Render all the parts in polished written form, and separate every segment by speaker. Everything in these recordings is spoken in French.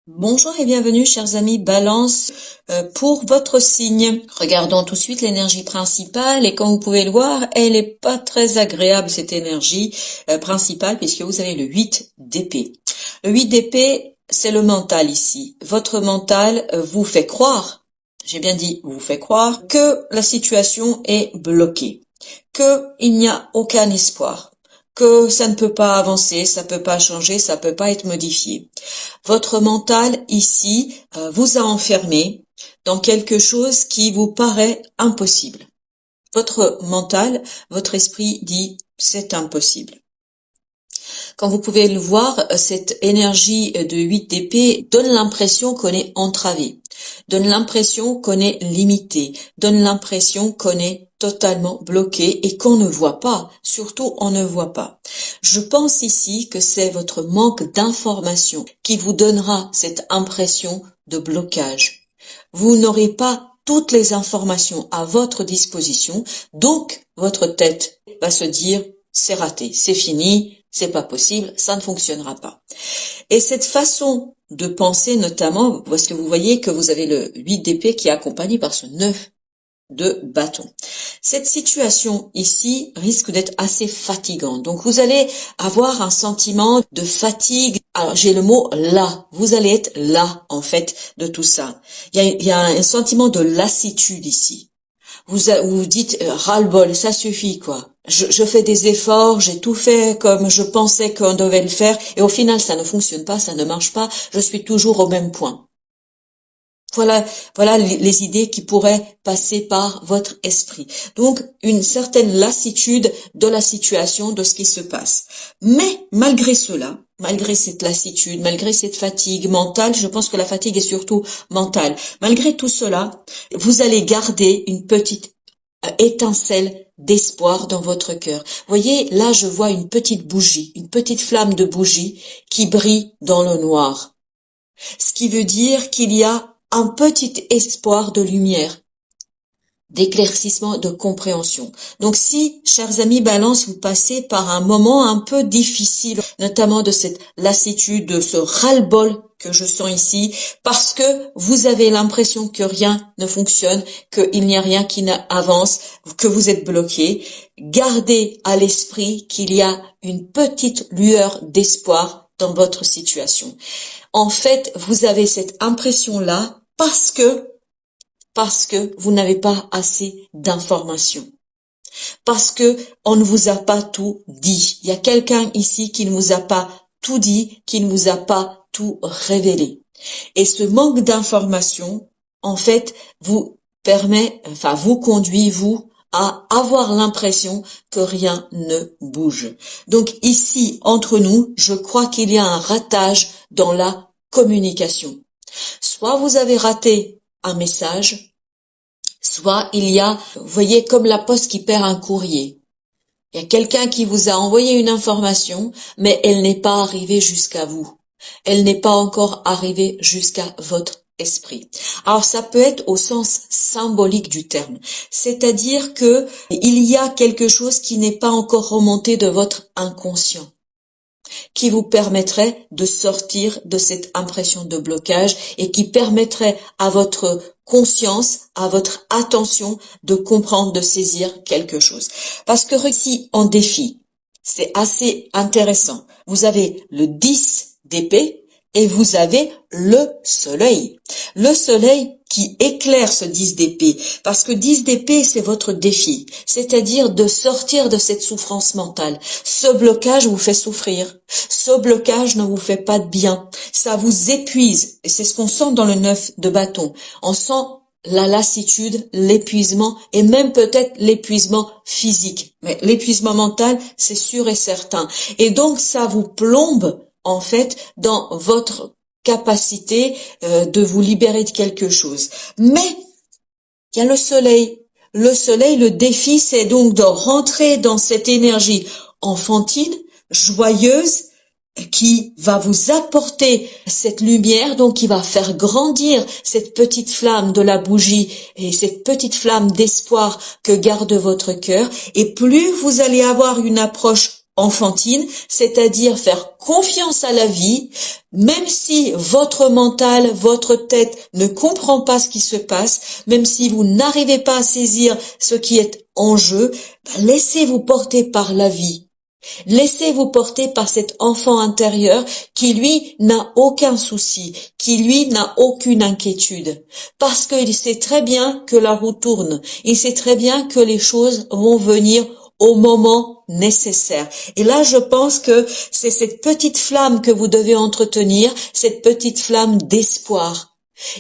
Speaker 1: Bonjour et bienvenue chers amis Balance pour votre signe. Regardons tout de suite l'énergie principale et comme vous pouvez le voir, elle n'est pas très agréable cette énergie principale puisque vous avez le 8 d'épée. Le 8 d'épée, c'est le mental ici. Votre mental vous fait croire, j'ai bien dit vous fait croire, que la situation est bloquée, qu'il n'y a aucun espoir, que ça ne peut pas avancer, ça peut pas changer, ça peut pas être modifié. Votre mental ici vous a enfermé dans quelque chose qui vous paraît impossible. Votre mental, votre esprit dit c'est impossible. Comme vous pouvez le voir, cette énergie de 8 d'épée donne l'impression qu'on est entravé, donne l'impression qu'on est limité, donne l'impression qu'on est totalement bloqué et qu'on ne voit pas, surtout on ne voit pas. Je pense ici que c'est votre manque d'information qui vous donnera cette impression de blocage. Vous n'aurez pas toutes les informations à votre disposition, donc votre tête va se dire c'est raté, c'est fini, c'est pas possible, ça ne fonctionnera pas. Et cette façon de penser notamment, parce que vous voyez que vous avez le 8 d'épée qui est accompagné par ce 9 de bâton. Cette situation ici risque d'être assez fatigante. Donc vous allez avoir un sentiment de fatigue. Alors j'ai le mot là. Vous allez être là en fait de tout ça. Il y a un sentiment de lassitude ici. Vous dites ras-le-bol, ça suffit quoi. Je fais des efforts, j'ai tout fait comme je pensais qu'on devait le faire et au final ça ne fonctionne pas, ça ne marche pas, je suis toujours au même point. Voilà les idées qui pourraient passer par votre esprit. Donc, une certaine lassitude de la situation, de ce qui se passe. Mais, malgré cela, malgré cette lassitude, malgré cette fatigue mentale, je pense que la fatigue est surtout mentale. Malgré tout cela, vous allez garder une petite étincelle d'espoir dans votre cœur. Voyez, là, je vois une petite bougie, une petite flamme de bougie qui brille dans le noir. Ce qui veut dire qu'il y a un petit espoir de lumière, d'éclaircissement, de compréhension. Donc si, chers amis Balance, vous passez par un moment un peu difficile, notamment de cette lassitude, de ce ras-le-bol que je sens ici, parce que vous avez l'impression que rien ne fonctionne, qu'il n'y a rien qui n'avance, que vous êtes bloqué, gardez à l'esprit qu'il y a une petite lueur d'espoir dans votre situation. En fait, vous avez cette impression-là parce que vous n'avez pas assez d'informations. Parce que on ne vous a pas tout dit. Il y a quelqu'un ici qui ne vous a pas tout dit, qui ne vous a pas tout révélé. Et ce manque d'informations, en fait, vous conduit, vous, à avoir l'impression que rien ne bouge. Donc ici, entre nous, je crois qu'il y a un ratage dans la communication. Soit vous avez raté un message, soit il y a, vous voyez, comme la poste qui perd un courrier. Il y a quelqu'un qui vous a envoyé une information, mais elle n'est pas arrivée jusqu'à vous. Elle n'est pas encore arrivée jusqu'à votre esprit. Alors ça peut être au sens symbolique du terme, c'est-à-dire que il y a quelque chose qui n'est pas encore remonté de votre inconscient, qui vous permettrait de sortir de cette impression de blocage et qui permettrait à votre conscience, à votre attention de comprendre, de saisir quelque chose. Parce que ici, en défi, c'est assez intéressant. Vous avez le 10 d'épée et vous avez le soleil. Le soleil qui éclaire ce 10 d'épée. Parce que 10 d'épée, c'est votre défi. C'est-à-dire de sortir de cette souffrance mentale. Ce blocage vous fait souffrir. Ce blocage ne vous fait pas de bien. Ça vous épuise. Et c'est ce qu'on sent dans le 9 de bâton. On sent la lassitude, l'épuisement et même peut-être l'épuisement physique. Mais l'épuisement mental, c'est sûr et certain. Et donc, ça vous plombe en fait dans votre capacité de vous libérer de quelque chose. Mais il y a le soleil. Le soleil, le défi, c'est donc de rentrer dans cette énergie enfantine, joyeuse, qui va vous apporter cette lumière, donc qui va faire grandir cette petite flamme de la bougie et cette petite flamme d'espoir que garde votre cœur. Et plus vous allez avoir une approche enfantine, c'est-à-dire faire confiance à la vie, même si votre mental, votre tête ne comprend pas ce qui se passe, même si vous n'arrivez pas à saisir ce qui est en jeu, laissez-vous porter par la vie. Laissez-vous porter par cet enfant intérieur qui, lui, n'a aucun souci, qui, lui, n'a aucune inquiétude. Parce qu'il sait très bien que la roue tourne. Il sait très bien que les choses vont venir au moment nécessaire. Et là, je pense que c'est cette petite flamme que vous devez entretenir, cette petite flamme d'espoir.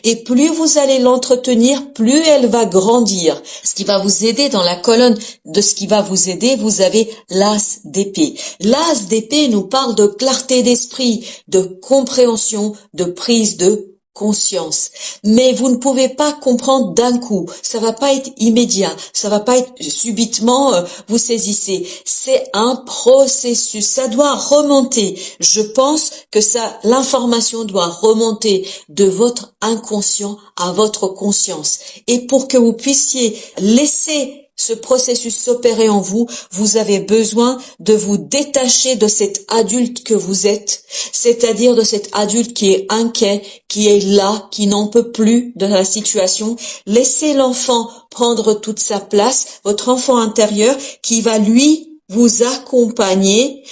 Speaker 1: Et plus vous allez l'entretenir, plus elle va grandir. Ce qui va vous aider dans la colonne de ce qui va vous aider, vous avez l'as d'épée. L'as d'épée nous parle de clarté d'esprit, de compréhension, de prise de conscience. Mais vous ne pouvez pas comprendre d'un coup. Ça va pas être immédiat. Ça va pas être subitement, vous saisissez. C'est un processus. Ça doit remonter. Je pense que l'information doit remonter de votre inconscient à votre conscience. Et pour que vous puissiez laisser ce processus s'opérer en vous, vous avez besoin de vous détacher de cet adulte que vous êtes, c'est-à-dire de cet adulte qui est inquiet, qui est là, qui n'en peut plus de la situation. Laissez l'enfant prendre toute sa place, votre enfant intérieur qui va lui vous accompagner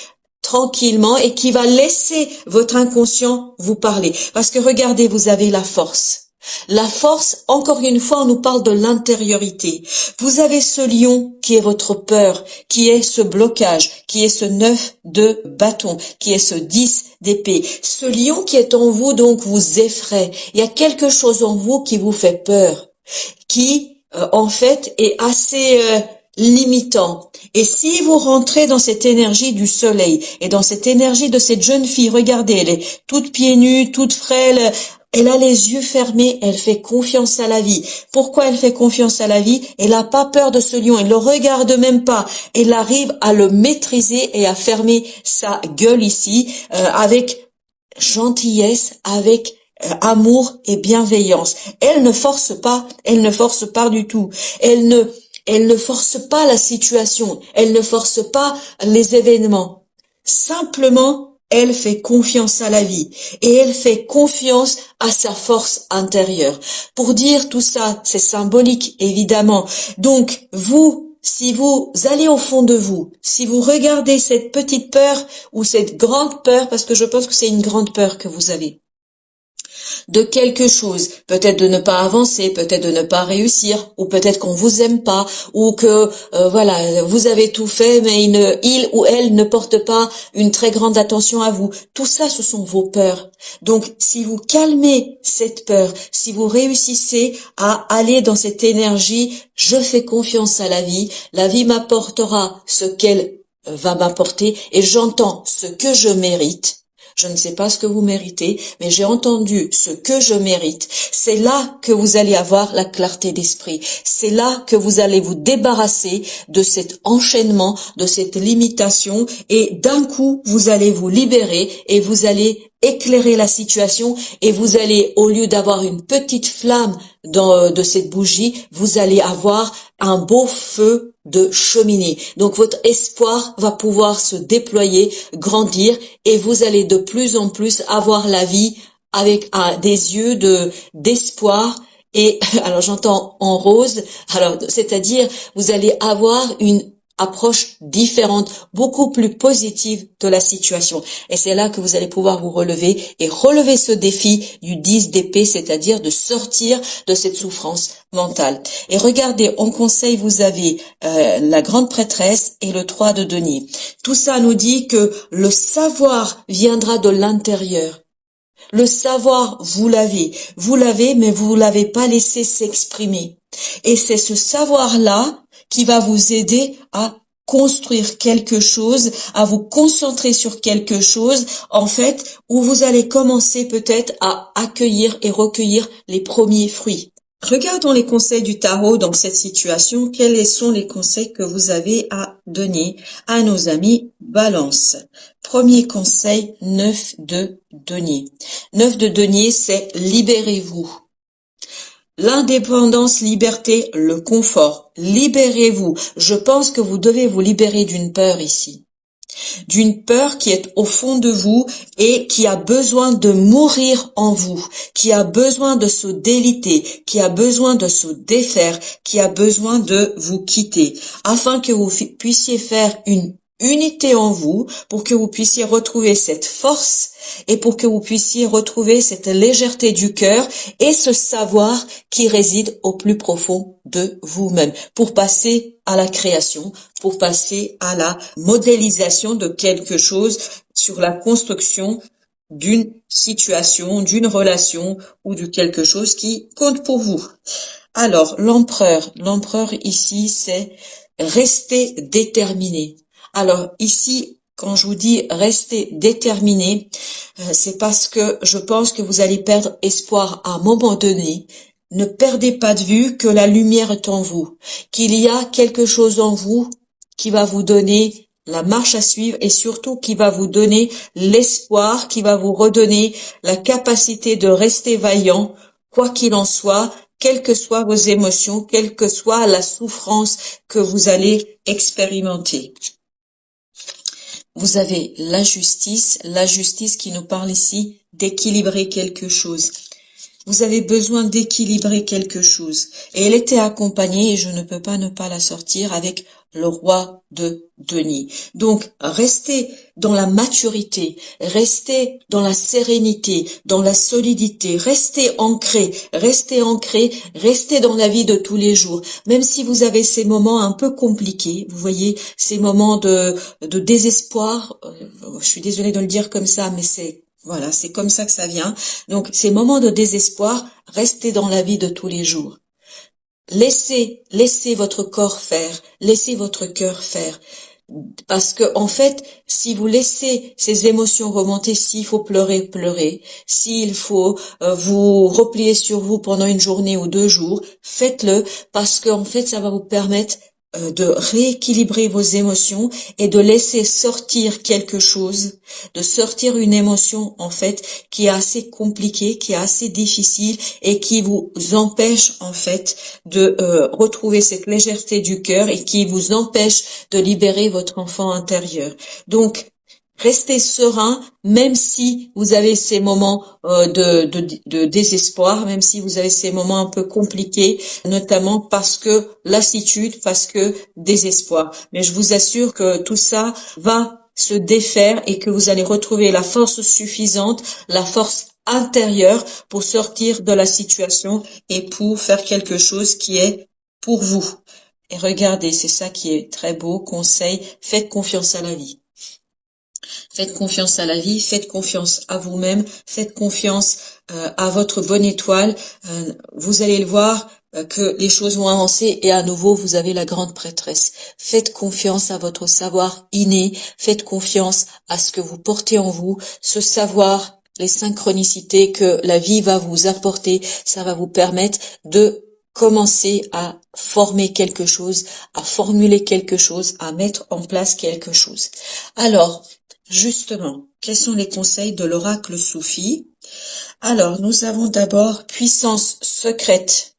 Speaker 1: tranquillement et qui va laisser votre inconscient vous parler. Parce que regardez, vous avez la force. La force, encore une fois, on nous parle de l'intériorité. Vous avez ce lion qui est votre peur, qui est ce blocage, qui est ce 9 de bâton, qui est ce 10 d'épée. Ce lion qui est en vous, donc, vous effraie. Il y a quelque chose en vous qui vous fait peur, qui, en fait, est assez limitant. Et si vous rentrez dans cette énergie du soleil et dans cette énergie de cette jeune fille, regardez, elle est toute pieds nus, toute frêle, elle a les yeux fermés, elle fait confiance à la vie. Pourquoi elle fait confiance à la vie? Elle n'a pas peur de ce lion, elle le regarde même pas. Elle arrive à le maîtriser et à fermer sa gueule ici avec gentillesse, avec amour et bienveillance. Elle ne force pas du tout. Elle ne force pas la situation, elle ne force pas les événements. Simplement, elle fait confiance à la vie et elle fait confiance à sa force intérieure. Pour dire tout ça, c'est symbolique, évidemment. Donc, si vous allez au fond de vous, si vous regardez cette petite peur ou cette grande peur, parce que je pense que c'est une grande peur que vous avez, de quelque chose, peut-être de ne pas avancer, peut-être de ne pas réussir, ou peut-être qu'on vous aime pas, ou que voilà, vous avez tout fait, mais il ou elle ne porte pas une très grande attention à vous. Tout ça, ce sont vos peurs. Donc, si vous calmez cette peur, si vous réussissez à aller dans cette énergie, je fais confiance à la vie m'apportera ce qu'elle va m'apporter, et j'entends ce que je mérite. Je ne sais pas ce que vous méritez, mais j'ai entendu ce que je mérite. C'est là que vous allez avoir la clarté d'esprit. C'est là que vous allez vous débarrasser de cet enchaînement, de cette limitation, et d'un coup, vous allez vous libérer et vous allez éclairer la situation, et vous allez, au lieu d'avoir une petite flamme de cette bougie, vous allez avoir un beau feu de cheminée. Donc votre espoir va pouvoir se déployer, grandir, et vous allez de plus en plus avoir la vie avec des yeux d'espoir. Et alors j'entends en rose, alors c'est-à-dire vous allez avoir une approche différente, beaucoup plus positive de la situation. Et c'est là que vous allez pouvoir vous relever et relever ce défi du 10 d'épée, c'est-à-dire de sortir de cette souffrance mentale. Et regardez, en conseil, vous avez la grande prêtresse et le 3 de denier. Tout ça nous dit que le savoir viendra de l'intérieur. Le savoir, vous l'avez, mais vous l'avez pas laissé s'exprimer. Et c'est ce savoir-là qui va vous aider à construire quelque chose, à vous concentrer sur quelque chose, en fait, où vous allez commencer peut-être à accueillir et recueillir les premiers fruits. Regardons les conseils du tarot dans cette situation. Quels sont les conseils que vous avez à donner à nos amis Balance? Premier conseil, 9 de denier. 9 de denier, c'est libérez-vous. L'indépendance, liberté, le confort. Libérez-vous. Je pense que vous devez vous libérer d'une peur ici. d'une peur qui est au fond de vous et qui a besoin de mourir en vous, qui a besoin de se déliter, qui a besoin de se défaire, qui a besoin de vous quitter, afin que vous puissiez faire une unité en vous, pour que vous puissiez retrouver cette force et pour que vous puissiez retrouver cette légèreté du cœur et ce savoir qui réside au plus profond de vous-même, pour passer à la création, pour passer à la modélisation de quelque chose, sur la construction d'une situation, d'une relation ou de quelque chose qui compte pour vous. Alors, l'empereur ici, c'est rester déterminé. Alors ici, quand je vous dis rester déterminé, c'est parce que je pense que vous allez perdre espoir à un moment donné. Ne perdez pas de vue que la lumière est en vous, qu'il y a quelque chose en vous qui va vous donner la marche à suivre et surtout qui va vous donner l'espoir, qui va vous redonner la capacité de rester vaillant, quoi qu'il en soit, quelles que soient vos émotions, quelle que soit la souffrance que vous allez expérimenter. Vous avez la justice qui nous parle ici d'équilibrer quelque chose. Vous avez besoin d'équilibrer quelque chose. Et elle était accompagnée, et je ne peux pas ne pas la sortir, avec le roi de deniers. Donc, restez dans la maturité, restez dans la sérénité, dans la solidité, restez ancré, restez dans la vie de tous les jours. Même si vous avez ces moments un peu compliqués, vous voyez, ces moments de désespoir, je suis désolée de le dire comme ça, mais voilà, c'est comme ça que ça vient. Donc, ces moments de désespoir, restez dans la vie de tous les jours. Laissez votre corps faire, laissez votre cœur faire. Parce que, en fait, si vous laissez ces émotions remonter, s'il faut pleurer, pleurez. S'il faut vous replier sur vous pendant une journée ou 2 jours, faites-le, parce que, en fait, ça va vous permettre de rééquilibrer vos émotions et de laisser sortir quelque chose, de sortir une émotion en fait qui est assez compliquée, qui est assez difficile et qui vous empêche en fait de retrouver cette légèreté du cœur et qui vous empêche de libérer votre enfant intérieur. Donc, restez serein, même si vous avez ces moments de désespoir, même si vous avez ces moments un peu compliqués, notamment parce que lassitude, parce que désespoir. Mais je vous assure que tout ça va se défaire et que vous allez retrouver la force suffisante, la force intérieure pour sortir de la situation et pour faire quelque chose qui est pour vous. Et regardez, c'est ça qui est très beau, conseil, faites confiance à la vie. Faites confiance à la vie, faites confiance à vous-même, faites confiance à votre bonne étoile. Vous allez le voir que les choses vont avancer et à nouveau vous avez la grande prêtresse. Faites confiance à votre savoir inné, faites confiance à ce que vous portez en vous, ce savoir, les synchronicités que la vie va vous apporter, ça va vous permettre de commencer à former quelque chose, à formuler quelque chose, à mettre en place quelque chose. Alors, justement, quels sont les conseils de l'oracle Soufi? Alors, nous avons d'abord puissance secrète.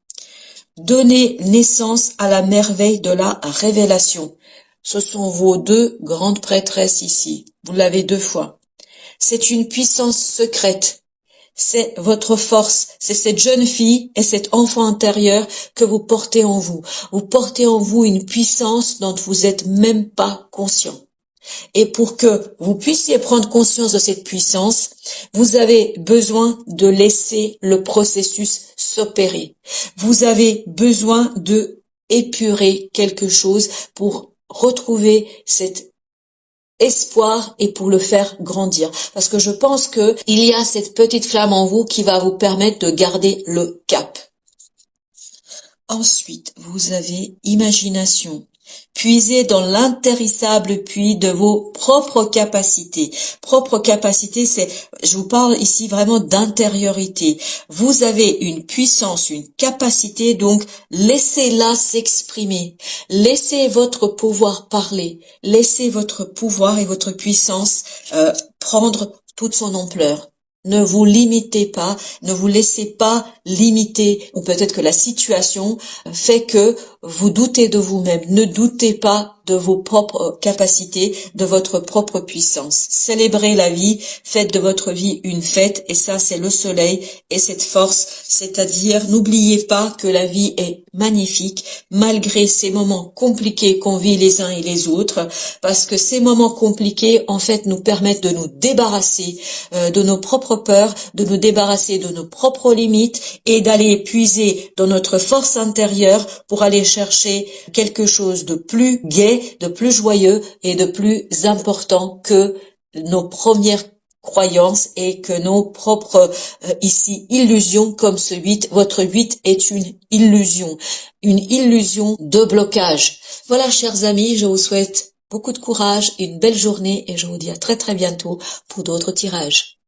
Speaker 1: Donner naissance à la merveille de la révélation. Ce sont vos 2 grandes prêtresses ici. Vous l'avez 2 fois. C'est une puissance secrète. C'est votre force, c'est cette jeune fille et cet enfant intérieur que vous portez en vous. Vous portez en vous une puissance dont vous n'êtes même pas conscient. Et pour que vous puissiez prendre conscience de cette puissance, vous avez besoin de laisser le processus s'opérer. Vous avez besoin de épurer quelque chose pour retrouver cet espoir et pour le faire grandir. Parce que je pense que il y a cette petite flamme en vous qui va vous permettre de garder le cap. Ensuite, vous avez imagination. Puisez dans l'intarissable puits de vos propres capacités. Propres capacités, je vous parle ici vraiment d'intériorité. Vous avez une puissance, une capacité, donc laissez-la s'exprimer. Laissez votre pouvoir parler. Laissez votre pouvoir et votre puissance prendre toute son ampleur. Ne vous limitez pas, ne vous laissez pas limiter, ou peut-être que la situation fait que vous doutez de vous-même. Ne doutez pas de vos propres capacités, de votre propre puissance. Célébrez la vie, faites de votre vie une fête, et ça c'est le soleil et cette force, c'est-à-dire n'oubliez pas que la vie est magnifique malgré ces moments compliqués qu'on vit les uns et les autres, parce que ces moments compliqués en fait nous permettent de nous débarrasser de nos propres peurs, de nous débarrasser de nos propres limites et d'aller puiser dans notre force intérieure pour aller chercher quelque chose de plus gai, de plus joyeux et de plus important que nos premières croyances et que nos propres ici illusions comme ce 8. Votre 8 est une illusion de blocage. Voilà, chers amis, je vous souhaite beaucoup de courage, une belle journée et je vous dis à très très bientôt pour d'autres tirages.